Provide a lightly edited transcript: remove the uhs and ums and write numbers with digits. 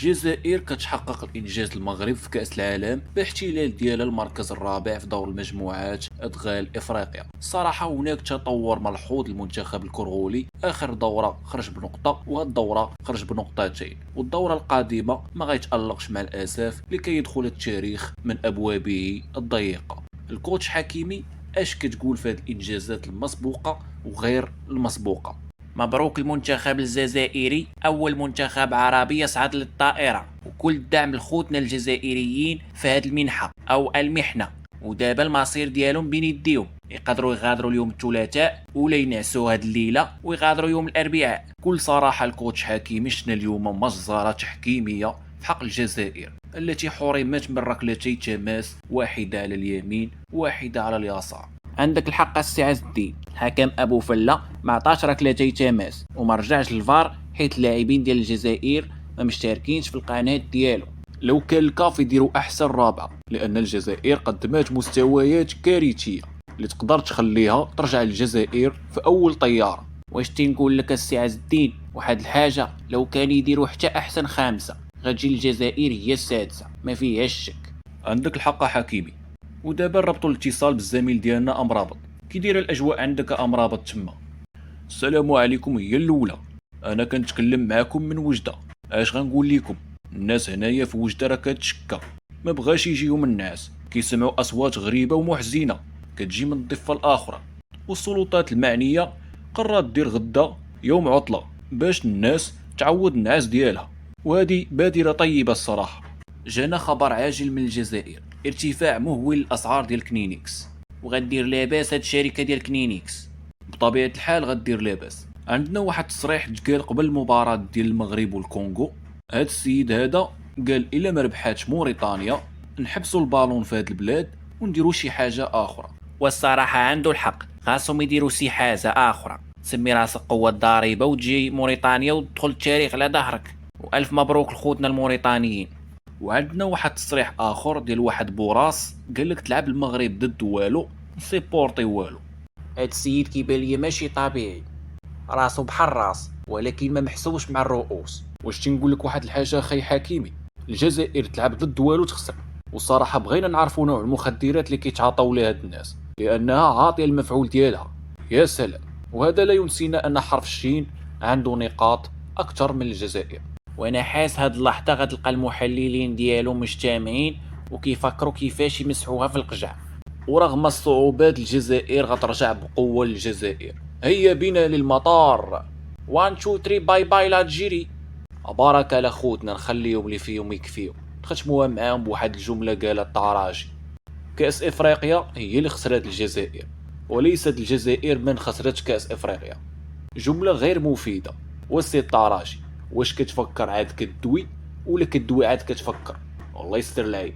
الجزائر كتحقق الانجاز المغرب في كأس العالم باحتلال ديالها المركز الرابع في دور المجموعات ادغال افريقيا. الصراحه هناك تطور ملحوظ للمنتخب الكونغولي، اخر دوره خرج بنقطه وهاد الدوره خرج بنقطتين، والدوره القادمه ما غيتالقش مع الاسف لكي يدخل التاريخ من ابوابه الضيقه. الكوتش حكيمي اش كتقول في هاد الانجازات المسبوقه وغير المسبوقه؟ مبروك المنتخب الجزائري، أول منتخب عربي يصعد للطائرة، وكل الدعم لخوتنا الجزائريين في هذه المنحة أو المحنة. ودابا المصير ديالهم بين يديهم، يقدروا يغادروا اليوم الثلاثاء ولا ينعسوا هاد الليلة ويغادروا يوم الأربعاء. بكل صراحه الكوتش حكيمي شفنا اليوم مجزره تحكيميه في حق الجزائر التي حرمت من ركلتي تماس، واحده على اليمين واحده على اليسار. عندك الحق السي عز الدين، الحكم ابو فله ما عطاش ركلتي تماس وما رجعش للفار حيت اللاعبين ديال الجزائر ما مشتركينش في القناه ديالو. لو كان الكاف يديروا احسن رابعه، لان الجزائر قدمت مستويات كارثيه اللي تقدر تخليها ترجع للجزائر في اول طياره. واش تنقول لك السي عز الدين واحد الحاجه، لو كان يديروا حتى احسن خامسه غتجي الجزائر هي السادسه ما فيهاش شك. عندك الحق حكيمي. ودابا نربطوا الاتصال بالزميل ديالنا امرابط. كي دايره الاجواء عندك امرابط تما؟ السلام عليكم، هي الاولى. انا كنتكلم معكم من وجده. اش غنقول لكم، الناس هنايا في وجده راه كتشكى، ما بغاش يجيهم الناس، كيسمعوا اصوات غريبه ومحزنه كتجي من الضفه الاخرى، والسلطات المعنيه قررت دير غدا يوم عطله باش الناس تعوض النعاس ديالها، وهذه بادره طيبه الصراحه. جانا خبر عاجل من الجزائر، ارتفاع مهول للاسعار ديال كنينيكس. وغدير لاباس هاد الشركه ديال كنينيكس؟ بطبيعه الحال غدير لاباس. عندنا واحد التصريح تقال قبل المباراه ديال المغرب والكونغو. هاد السيد هذا قال الا ما ربحاتش موريتانيا نحبسوا البالون في هاد البلاد ونديروا شي حاجه اخرى. والصراحه عنده الحق، خاصهم يديروا شي حاجه اخرى. سمي راسك قوه ضريبه وتجي موريتانيا وتدخل التاريخ على ظهرك. والف مبروك لخوتنا الموريتانيين. وعندنا واحد التصريح اخر ديال واحد بوراس قال لك تلعب المغرب ضد والو سيبورتي والو. هاد السيد كيبان ليا ماشي طبيعي، راسو بحال راس ولكن ما محسوبش مع الرؤوس. واش تنقول لك واحد الحاجه اخي حكيمي، الجزائر تلعب ضد والو تخسر. والصراحه بغينا نعرفوا نوع المخدرات اللي كيتعاطاو لها هاد الناس، لانها عاطيه المفعول ديالها. يا سلام. وهذا لا ينسينا ان حرف الشين عنده نقاط اكثر من الجزائر. وانا حاس هاد اللحظه غتلقى المحللين ديالو مجتمعين وكيفكروا كيفاش يمسحوها في القجع. ورغم الصعوبات الجزائر غترجع بقوه للجزائر. هيا بنا للمطار. 1 2 3 باي باي لالجيري. بارك على خوتنا، نخليهم اللي فيهم يكفيهم. ختموها معاهم بواحد الجمله قالت طراجي: كاس افريقيا هي اللي خسرت الجزائر، وليست الجزائر من خسرت كاس افريقيا. جمله غير مفيده. والسي الطراجي، واش كتفكر عاد كدوي ولا كدوي عاد كتفكر؟ والله يستر العيب.